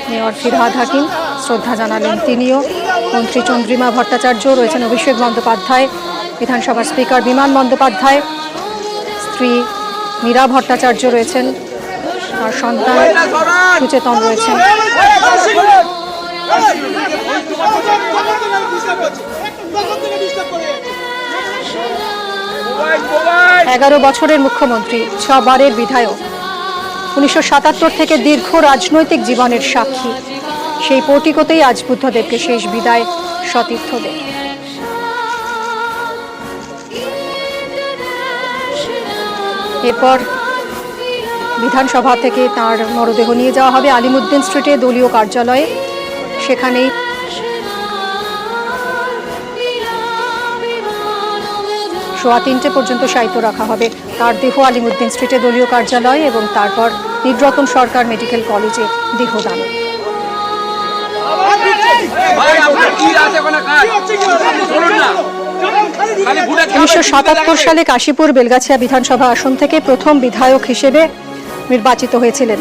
Mayor Firhad Hakim শ্রদ্ধা জানালেন তিনিও। মন্ত্রী চন্দ্রিমা ভট্টাচার্য রয়েছেন, অভিষেক বন্দ্যোপাধ্যায়, বিধানসভার স্পিকার বিমান বন্দ্যোপাধ্যায়, স্ত্রী মীরা ভট্টাচার্য রয়েছেন, আর সন্তান সুচেতন রয়েছেন। 11 বছরের মুখ্যমন্ত্রী, 6 বারের বিধায়ক, 1977 থেকে দীর্ঘ রাজনৈতিক জীবনের সাক্ষী। সেই পোর্টিকোতেই আজ বুদ্ধদেবকে শেষ বিদায় সতীর্থদের। এরপর বিধানসভা থেকে তার মরদেহ নিয়ে যাওয়া হবে আলিমুদ্দিন স্ট্রিটে দলীয় কার্যালয়ে। সেখানেই সোয়া 3টে পর্যন্ত শায়িত রাখা হবে তার দেহ আলিমুদ্দিন স্ট্রিটে দলীয় কার্যালয়ে, এবং তারপর নীলরতন সরকার মেডিকেল কলেজে দেহদান। 1977 সালে কাশীপুর বেলগাছিয়া বিধানসভা আসন থেকে প্রথম বিধায়ক হিসেবে নির্বাচিত হয়েছিলেন।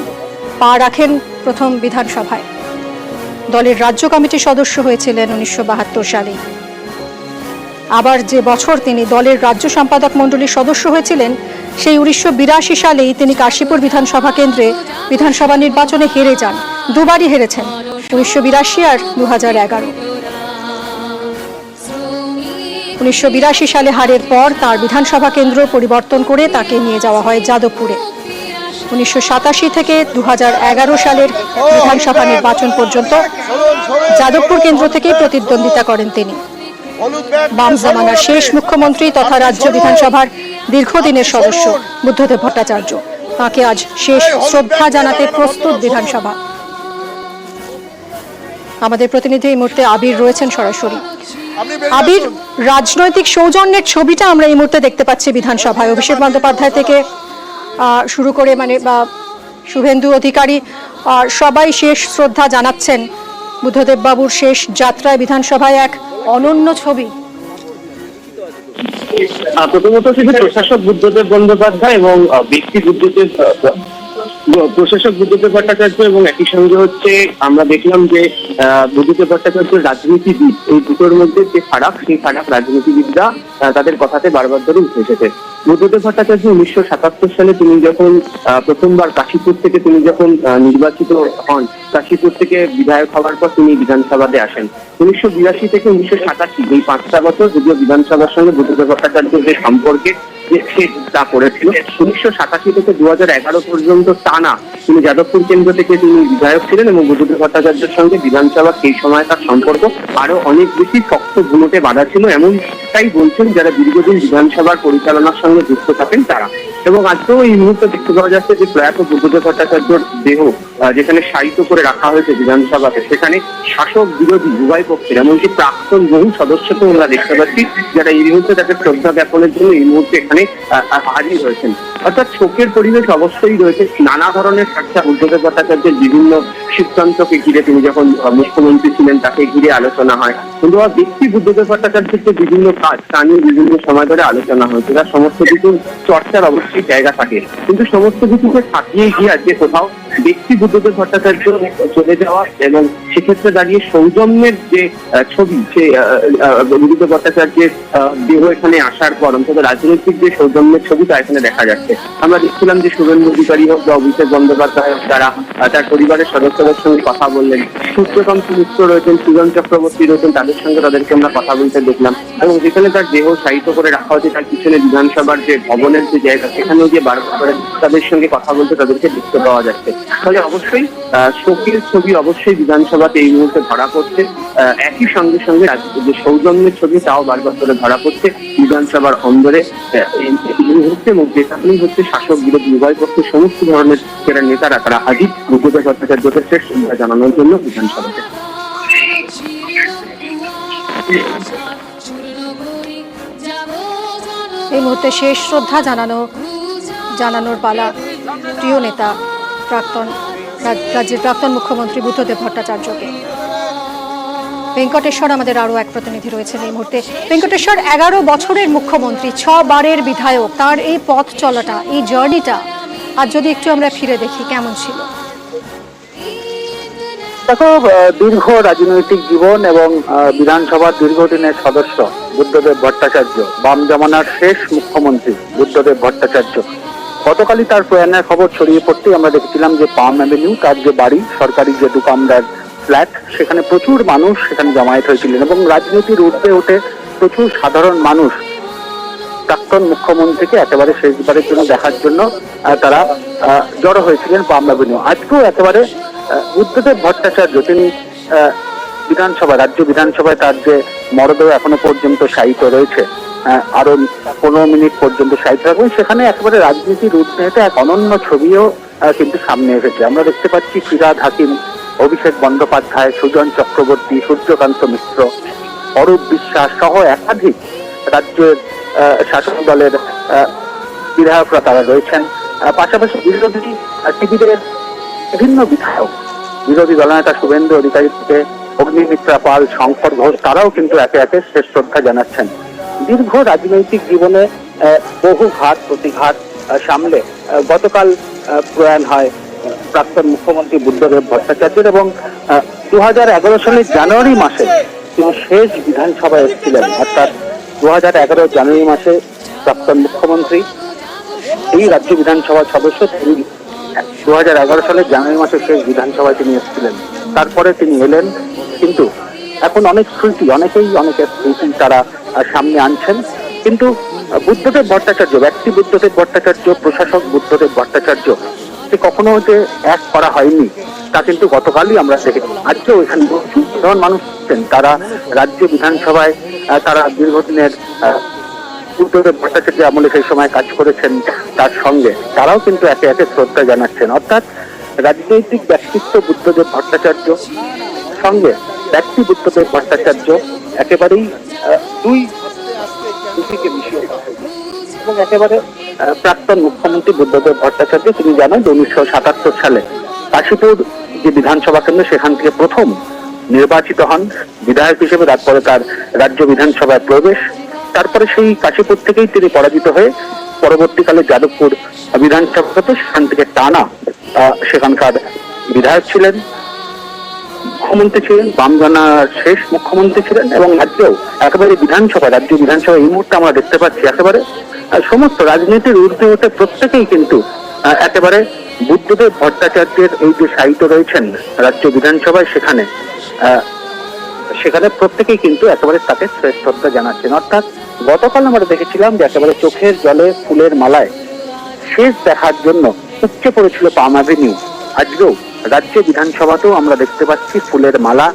পা রাখেন প্রথম বিধানসভায়। দলের রাজ্য কমিটির সদস্য হয়েছিলেন 1972 সালে। আবার যে বছর তিনি দলের রাজ্য সম্পাদক মণ্ডলীর সদস্য হয়েছিলেন, সেই 1982 সালেই তিনি কাশীপুর বিধানসভা কেন্দ্রে বিধানসভা নির্বাচনে হেরে যান। দুবারই হেরেছেন, 1982 আর 2011। 1982 সালে হারের পর তার বিধানসভা কেন্দ্র পরিবর্তন করে তাকে নিয়ে যাওয়া হয় যাদবপুরে। 1987 থেকে 2011 সালের বিধানসভা নির্বাচন পর্যন্ত যাদবপুর কেন্দ্র থেকেই প্রতিদ্বন্দ্বিতা করেন তিনি। বাম জামানার শেষ মুখ্যমন্ত্রী তথা রাজ্য বিধানসভার দীর্ঘদিনের সদস্য বুদ্ধদেব ভট্টাচার্য, তাকে আজ শেষ শ্রদ্ধা জানাতে প্রস্তুত বিধানসভা। আমাদের প্রতিনিধি এই মুহূর্তে আবির রয়েছেন সরাসরি। আবির, রাজনৈতিক সৌজন্যের ছবিটা আমরা এই মুহূর্তে দেখতে পাচ্ছি বিধানসভায়। অভিষেক বন্দ্যোপাধ্যায় থেকে শুরু করে শুভেন্দু অধিকারী সবাই শেষ শ্রদ্ধা জানাচ্ছেন বুদ্ধদেব বাবুর শেষ যাত্রায় বিধানসভায়। এক অনন্য ছবি। প্রথমত প্রশাসক বুদ্ধদেব বন্দ্যোপাধ্যায় এবং ব্যক্তি প্রশাসক বুদ্ধদেব ভট্টাচার্য, এবং একই সঙ্গে আমরা দেখলাম যে বুদ্ধদেব ভট্টাচার্যের রাজনীতিবিদ, এই দুটোর মধ্যে যে ফারাক, সেই ফারাক রাজনীতিবিদরা তাদের কথাতে বারবার ধরে উঠে এসেছে। বুদ্ধদেব ভট্টাচার্য 1977 সালে তিনি যখন প্রথমবার কাশীপুর থেকে তিনি যখন নির্বাচিত হন, কাশীপুর থেকে বিধায়ক হওয়ার পর তিনি বিধানসভাতে আসেন। 1982 থেকে 1987 এই 5টা বছর যদিও বিধানসভার সঙ্গে বুদ্ধদেব ভট্টাচার্যের যে সম্পর্কে সে তা করেছিল। 1987 থেকে 2011 পর্যন্ত টানা তিনি যাদবপুর কেন্দ্র থেকে তিনি বিধায়ক ছিলেন, এবং বুদ্ধদেব ভট্টাচার্যের সঙ্গে বিধানসভা সেই সময় তার সম্পর্ক আরো অনেক বেশি শক্ত ভূমিতে বাঁধা ছিল, এমনটাই বলছেন যারা দীর্ঘদিন বিধানসভার পরিচালনার সঙ্গে যুক্ত থাকেন তারা। এবং আজকেও এই মুহূর্তে দেখতে পাওয়া যাচ্ছে যে প্রয়াত বুদ্ধদেব ভট্টাচার্যর দেহ যেখানে শায়িত করে রাখা হয়েছে বিধানসভাতে, সেখানে শাসক বিরোধী উভয় পক্ষের এমনকি প্রাক্তন বহু সদস্যকে আমরা দেখতে পাচ্ছি যারা এই মুহূর্তে তাকে শ্রদ্ধা জ্ঞাপনের জন্য এই মুহূর্তে এখানে হাজির হয়েছেন। অর্থাৎ শোকের পরিবেশ অবশ্যই রয়েছে। নানা ধরনের চর্চা বুদ্ধদেব ভট্টাচার্যের বিভিন্ন সিদ্ধান্তকে ঘিরে, তিনি যখন মুখ্যমন্ত্রী ছিলেন তাকে ঘিরে আলোচনা হয়, কিন্তু ব্যক্তি বুদ্ধদেব ভট্টাচার্যের যে বিভিন্ন কাজ তা নিয়ে বিভিন্ন সময় ধরে আলোচনা হয়েছে। তার সমস্ত কিছু চর্চার অবশ্যই জায়গা থাকে, কিন্তু সমস্ত কিছুকে থাকিয়ে গিয়ে আজকে কোথাও ব্যক্তি বুদ্ধদেব ভট্টাচার্য চলে যাওয়া এবং সেক্ষেত্রে দাঁড়িয়ে সৌজন্যের যে ছবি, সে বুদ্ধদেব ভট্টাচার্যের দেহ এখানে আসার পর অন্তত রাজনৈতিক যে সৌজন্যের ছবিটা এখানে দেখা যাচ্ছে। আমরা দেখছিলাম যে শুভেন্দু অধিকারী হোক বা অভিষেক বন্দ্যোপাধ্যায় হোক, তারা তার পরিবারের সদস্যদের সঙ্গে কথা বললেন। সূর্যকান্ত মিশ্র রয়েছেন, সুজন চক্রবর্তী রয়েছেন, তাদের সঙ্গে তাদেরকে আমরা কথা বলতে দেখলাম। এবং যেখানে তার দেহ শায়িত করে রাখা হচ্ছে তার পিছনে বিধানসভার যে ভবনের যে জায়গা, সেখানেও যে বারবার তাদের সঙ্গে কথা বলতে তাদেরকে দেখতে পাওয়া যাচ্ছে। তাহলে অবশ্যই শোকের ছবি অবশ্যই বিধানসভাতে এই মুহূর্তে ধরা পড়ছে। একই সঙ্গে সঙ্গে যে সৌজন্যের ছবি তাও বারবার করে ধরা পড়ছে বিধানসভার অন্দরে এই মুহূর্তে। এবং যেখানেই হচ্ছে শাসক বিরোধী উভয় পক্ষের সমস্ত ধরনের যারা নেতারা তারা হাজির বুদ্ধদেব ভট্টাচার্যকে শেষ শ্রদ্ধা জানানোর জন্য বিধানসভাতে। এই মুহূর্তে শেষ শ্রদ্ধা জানানোর পালা প্রিয় নেতা প্রাক্তন রাজ্যের প্রাক্তন মুখ্যমন্ত্রী বুদ্ধদেব ভট্টাচার্যকে। ভেঙ্কটেশ্বর আমাদের আরো এক প্রতিনিধি রয়েছেন এই মুহূর্তে। ভেঙ্কটেশ্বর, 11 বছরের মুখ্যমন্ত্রী, 6 বারের বিধায়ক, তার এই পথ চলাটা, এই জার্নিটা আর যদি একটু আমরা ফিরে দেখি কেমন ছিল? দেখো, দীর্ঘ রাজনৈতিক জীবন এবং বিধানসভার দীর্ঘদিনের সদস্য বুদ্ধদেব ভট্টাচার্য, বাম জমানার শেষ মুখ্যমন্ত্রী বুদ্ধদেব ভট্টাচার্য, গতকালই তার প্রয়াণের খবর ছড়িয়ে পড়তেই আমরা দেখছিলাম যে পাম অ্যাভিনিউ, তার যে বাড়ি, সরকারি যে 2 কামরার ফ্ল্যাট, সেখানে প্রচুর মানুষ সেখানে জমায়েত হয়েছিলেন এবং রাজনীতির ঊর্ধ্বে উঠে প্রচুর সাধারণ মানুষ প্রাক্তন মুখ্যমন্ত্রীকে একেবারে শেষবারের জন্য দেখার জন্য তারা জড়ো হয়েছিলেন পাম অ্যাভিনিউ। আজকেও একেবারে বুদ্ধদেব ভট্টাচার্য, তিনি রাজ্য বিধানসভায় তার যে মরদেহ এখনো পর্যন্ত শায়িত রয়েছে, আরো 15 মিনিট পর্যন্ত শায়িত থাকবেন, সেখানে একেবারে রাজনীতির ঊর্ধ্বে এক অনন্য ছবিও কিন্তু সামনে এসেছে। আমরা দেখতে পাচ্ছি ফিরহাদ হাকিম, অভিষেক বন্দ্যোপাধ্যায়, সুজন চক্রবর্তী, সূর্যকান্ত মিশ্র, অরূপ বিশ্বাস সহ একাধিক রাজ্যের শাসক দলের বিধায়করা তারা রয়েছেন। পাশাপাশি বিরোধী শিবিরের বিভিন্ন বিধায়ক, বিরোধী দলনেতা শুভেন্দু অধিকারী থেকে অগ্নিমিত্রা পাল, শঙ্কর ঘোষ, তারাও কিন্তু একে একে শেষ শ্রদ্ধা জানাচ্ছেন। দীর্ঘ রাজনৈতিক জীবনে বহু ঘাত প্রতিঘাত সামলে গতকাল প্রয়াণ হয় প্রাক্তন মুখ্যমন্ত্রী বুদ্ধদেব ভট্টাচার্যের এবং 2011 সালের জানুয়ারি মাসে তিনি শেষ বিধানসভায় এসেছিলেন। অর্থাৎ 2011 জানুয়ারি মাসে প্রাক্তন মুখ্যমন্ত্রী, এই রাজ্য বিধানসভার সদস্য, তিনি 2011 সালের জানুয়ারি মাসে শেষ বিধানসভায় তিনি এসেছিলেন। তারপরে তিনি এলেন, কিন্তু এখন অনেক স্মৃতি, অনেকের স্মৃতি তারা সামনে আনছেন। কিন্তু বুদ্ধদেব ভট্টাচার্য, ব্যক্তি বুদ্ধদেব ভট্টাচার্য, প্রশাসক বুদ্ধদেব ভট্টাচার্য, সে কখনো যে এক করা হয়নি তা কিন্তু গতকালই আমরা দেখেছি। আজকেও এখানে সাধারণ মানুষ আছেন, তারা রাজ্য বিধানসভায় তারা দীর্ঘদিনের বুদ্ধদেব ভট্টাচার্য আমলে সেই সময় কাজ করেছেন তার সঙ্গে, তারাও কিন্তু একে একে শ্রদ্ধা জানাচ্ছেন। অর্থাৎ রাজনৈতিক ব্যক্তিত্ব বুদ্ধদেব ভট্টাচার্য সঙ্গে ব্যক্তি বুদ্ধদেব ভট্টাচার্য একেবারেই দুই দিকে মিশিয়ে এবং একেবারে প্রাক্তন মুখ্যমন্ত্রী বুদ্ধদেব ভট্টাচার্য, তিনি জানেন 1977 সালে কাশীপুর যে বিধানসভা কেন্দ্র, সেখান থেকে প্রথম নির্বাচিত হন বিধায়ক হিসেবে। তারপরে তার রাজ্য বিধানসভায় প্রবেশ, তারপরে সেই কাশীপুর থেকেই তিনি পরাজিত হয়ে পরবর্তীকালে যাদবপুর বিধানসভাতে সেখান থেকে টানা সেখানকার বিধায়ক ছিলেন, মুখ্যমন্ত্রী ছিলেন, বামজানার শেষ মুখ্যমন্ত্রী ছিলেন এবং রাজ্যেও একেবারে রাজ্য বিধানসভা এই মুহূর্তে আমরা দেখতে পাচ্ছি একেবারে সমস্ত রাজনীতির ঊর্ধ্বে উঠে প্রত্যেকেই কিন্তু একেবারে বুদ্ধদেব ভট্টাচার্যের এই যে শায়িত রয়েছেন রাজ্য বিধানসভায়, সেখানে প্রত্যেকেই কিন্তু একেবারে তাকে শ্রেষ্ঠতা জানাচ্ছেন। অর্থাৎ গতকাল আমরা দেখেছিলাম যে একেবারে চোখের জলে ফুলের মালায় শেষ দেখার জন্য উপচে পড়েছিল পাম অ্যাভিনিউ। আজকেও রাজ্য বিধানসভাতেও আমরা দেখতে পাচ্ছি ফুলের মালা,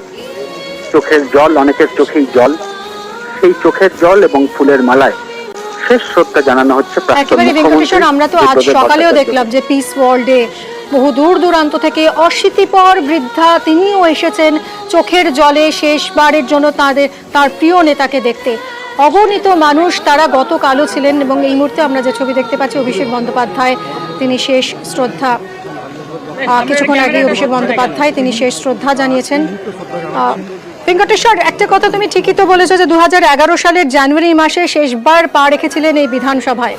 চোখের জল, অনেকের চোখেই জল, সেই চোখের জল এবং ফুলের মালায় শেষ শ্রদ্ধা জানানো হচ্ছে প্রাক্তন মুখ্যমন্ত্রী। আমরা তো আজ সকালেও দেখলাম যে পিস ওয়ার্ল্ডে বহু দূর দূরান্ত থেকে অশীতিপর বৃদ্ধা তিনিও এসেছেন চোখের জলে শেষবারের জন্য তার প্রিয় নেতাকে দেখতে। অগণিত মানুষ তারা গতকালও ছিলেন এবং এই মুহূর্তে আমরা যে ছবি দেখতে পাচ্ছি অভিষেক বন্দ্যোপাধ্যায়, তিনি শেষ শ্রদ্ধা, কিছুক্ষণ আগে অভিষেক বন্দ্যোপাধ্যায় তিনি শেষ শ্রদ্ধা জানিয়েছেন। ভেঙ্কটেশ্বর, একটা কথা তুমি ঠিকই তো বলেছো যে 2011 সালের জানুয়ারি মাসে শেষবার পা রেখেছিলেন এই বিধানসভায়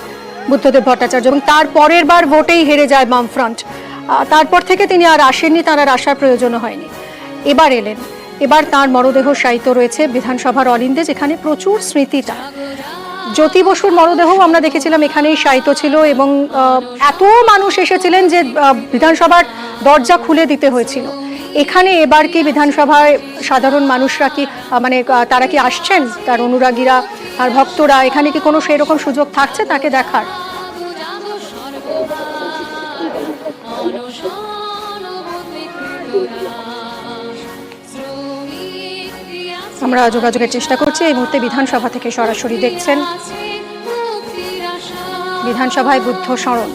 বুদ্ধদেব ভট্টাচার্য এবং তার পরের বার ভোটেই হেরে যায় বামফ্রন্ট। তারপর থেকে তিনি আর আসেননি, তার আর আসার প্রয়োজনও হয়নি। এবার এলেন, এবার তার মরদেহ শায়িত রয়েছে বিধানসভার অলিন্দে, যেখানে প্রচুর স্মৃতিটা। জ্যোতি বসুর মরদেহও আমরা দেখেছিলাম এখানেই শায়িত ছিল এবং এত মানুষ এসেছিলেন যে বিধানসভার দরজা খুলে দিতে হয়েছিল। এখানে এবার কি বিধানসভায় সাধারণ মানুষরা কি তারা কি আসছেন, তার অনুরাগীরা আর ভক্তরা, এখানে কি কোনো সেরকম সুযোগ থাকছে তাকে দেখার? আমরা যোগাযোগের চেষ্টা করছি। এই মুহূর্তে বিধানসভা থেকে সরাসরি দেখছেন বিধানসভায় বুদ্ধ স্মরণ।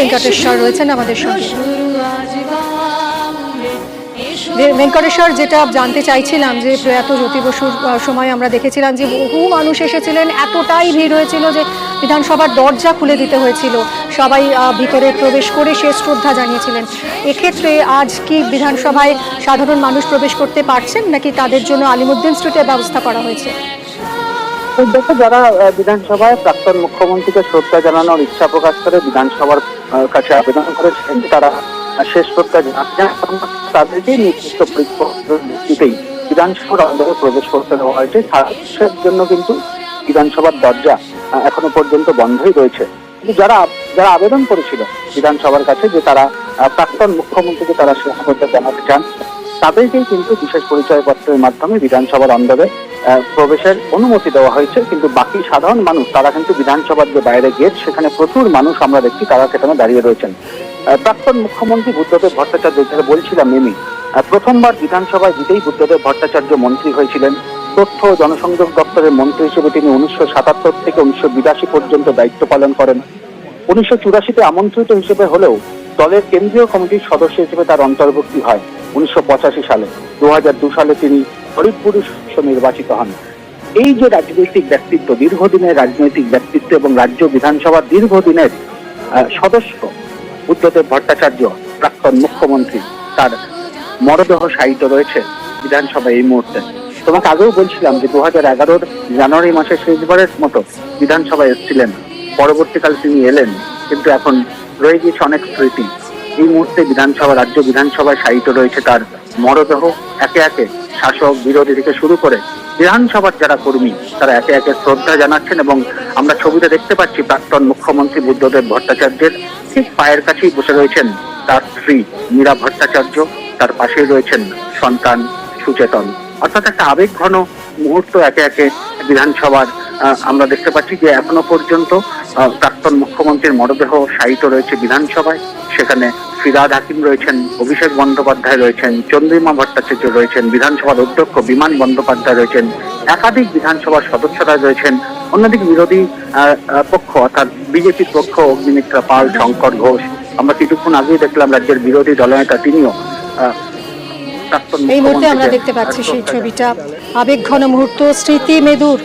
ভেঙ্কটেশ্বর রয়েছেন আমাদের সঙ্গে। ভেঙ্কটেশ্বর, যেটা জানতে চাইছিলাম যে প্রয়াত জ্যোতি বসুর সময় আমরা দেখেছিলাম যে বহু মানুষ এসেছিলেন, এতটাই ভিড় হয়েছিল যে বিধানসভার দরজা খুলে দিতে হয়েছিল, সবাই ভিতরে প্রবেশ করে শেষ শ্রদ্ধা জানিয়েছিলেন। এক্ষেত্রে আজ কি বিধানসভায় সাধারণ মানুষ প্রবেশ করতে পারছেন, নাকি তাদের জন্য আলিমুদ্দিন স্ট্রিটের ব্যবস্থা করা হয়েছে? দেখো, যারা বিধানসভায় প্রাক্তন মুখ্যমন্ত্রীকে শ্রদ্ধা জানানোর ইচ্ছা প্রকাশ করে বিধানসভার কাছে আবেদন করেছেন, তারা শেষ শ্রদ্ধা জানাচ্ছেন, তাদেরকেই নির্দিষ্ট ভিত্তিতেই বিধানসভার অন্দরে প্রবেশ করতে দেওয়া হয়েছে। সারাদেশের জন্য কিন্তু বিধানসভার দরজা এখনো পর্যন্ত বন্ধই রয়েছে। কিন্তু যারা আবেদন করেছিল বিধানসভার কাছে যে তারা প্রাক্তন মুখ্যমন্ত্রীকে তারা শেষ শ্রদ্ধা জানাতে চান, তাদেরকেই কিন্তু বিশেষ পরিচয়পত্রের মাধ্যমে বিধানসভার অন্দরে প্রবেশের অনুমতি দেওয়া হয়েছে। কিন্তু বাকি সাধারণ মানুষ তারা কিন্তু বিধানসভার যে বাইরে গেট, সেখানে প্রচুর মানুষ আমরা দেখছি তারা সেখানে দাঁড়িয়ে রয়েছেন। প্রাক্তন মুখ্যমন্ত্রী বুদ্ধদেব ভট্টাচার্য, যেটা বলছিলাম মিমি, প্রথমবার বিধানসভায় জিতেই বুদ্ধদেব ভট্টাচার্য মন্ত্রী হয়েছিলেন। তথ্য ও জনসংযোগ দপ্তরের মন্ত্রী হিসেবে তিনি 1977 থেকে 1982 পর্যন্ত দায়িত্ব পালন করেন। 1984-তে আমন্ত্রিত হিসেবে হলেও দলের কেন্দ্রীয় কমিটির সদস্য হিসেবে তার অন্তর্ভুক্তি হয় 1985 সালে। 2002 সালে তিনি হরিপুর নির্বাচিত হন। এই যে রাজনৈতিক ব্যক্তিত্ব, দীর্ঘদিনের রাজনৈতিক ব্যক্তিত্ব এবং রাজ্য বিধানসভার দীর্ঘদিনের সদস্য বুদ্ধদেব ভট্টাচার্য, প্রাক্তন মুখ্যমন্ত্রী, তার মরদেহ শায়িত রয়েছে বিধানসভায় এই মুহূর্তে। তোমাকে আগেও বলছিলাম যে 2011-র জানুয়ারি মাসে শেষবারের মতো বিধানসভায় এসেছিলেন, পরবর্তীকালে তিনি এলেন, কিন্তু এখন রয়ে গিয়েছে অনেক স্মৃতি। এই মুহূর্তে রাজ্য বিধানসভায় শায়িত রয়েছে তার মরদেহ। একে একে শাসক বিরোধী থেকে শুরু করে বিধানসভার যারা কর্মী তারা একে একে শ্রদ্ধা জানাচ্ছেন, এবং আমরা ছবিতে দেখতে পাচ্ছি প্রাক্তন মুখ্যমন্ত্রী বুদ্ধদেব ভট্টাচার্যের ঠিক পায়ের কাছেই বসে রয়েছেন তার স্ত্রী মীরা ভট্টাচার্য, তার পাশেই রয়েছেন সন্তান সুচেতন। অর্থাৎ একটা আবেগঘন মুহূর্ত একে একে বিধানসভার আমরা দেখতে পাচ্ছি যে এখনো পর্যন্ত প্রাক্তন মুখ্যমন্ত্রীর মরদেহ শায়িত রয়েছে বিধানসভায়। সেখানে ফিরহাদ হাকিম রয়েছেন, অভিষেক বন্দ্যোপাধ্যায় রয়েছেন, চন্দ্রিমা ভট্টাচার্য রয়েছেন, বিধানসভার অধ্যক্ষ বিমান বন্দ্যোপাধ্যায় রয়েছেন, একাধিক বিধানসভার সদস্যরা রয়েছেন। অন্যদিকে বিরোধী পক্ষ অর্থাৎ বিজেপির পক্ষ অগ্নিমিত্রা পাল, শঙ্কর ঘোষ, আমরা কিছুক্ষণ আগেই দেখলাম রাজ্যের বিরোধী দলনেতা তিনিও এই মুহূর্তে আমরা দেখতে পাচ্ছি সেই ছবিটা, আবেগঘন মুহূর্ত, স্মৃতি মেদুর।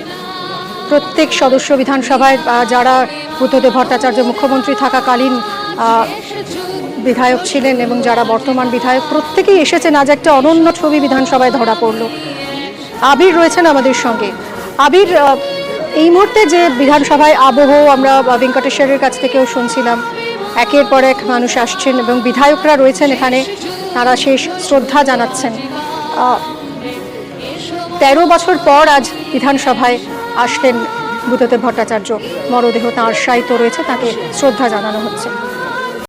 প্রত্যেক সদস্য বিধানসভায় যারা বুদ্ধদেব ভট্টাচার্য মুখ্যমন্ত্রী থাকাকালীন বিধায়ক ছিলেন এবং যারা বর্তমান বিধায়ক, প্রত্যেকেই এসেছেন। আজ একটা অনন্য ছবি বিধানসভায় ধরা পড়ল। আবির রয়েছেন আমাদের সঙ্গে। আবির, এই মুহূর্তে যে বিধানসভায় আবহ আমরা ভেঙ্কটেশ্বরের কাছ থেকেও শুনছিলাম, একের পর এক মানুষ আসছেন এবং বিধায়করা রয়েছেন এখানে, তারা শেষ শ্রদ্ধা জানাচ্ছেন। 13 বছর পর আজ বিধানসভায় আসলেন বুদ্ধদেব ভট্টাচার্য, মরদেহ তাঁর শায়িত রয়েছে, তাকে শ্রদ্ধা জানানো হচ্ছে।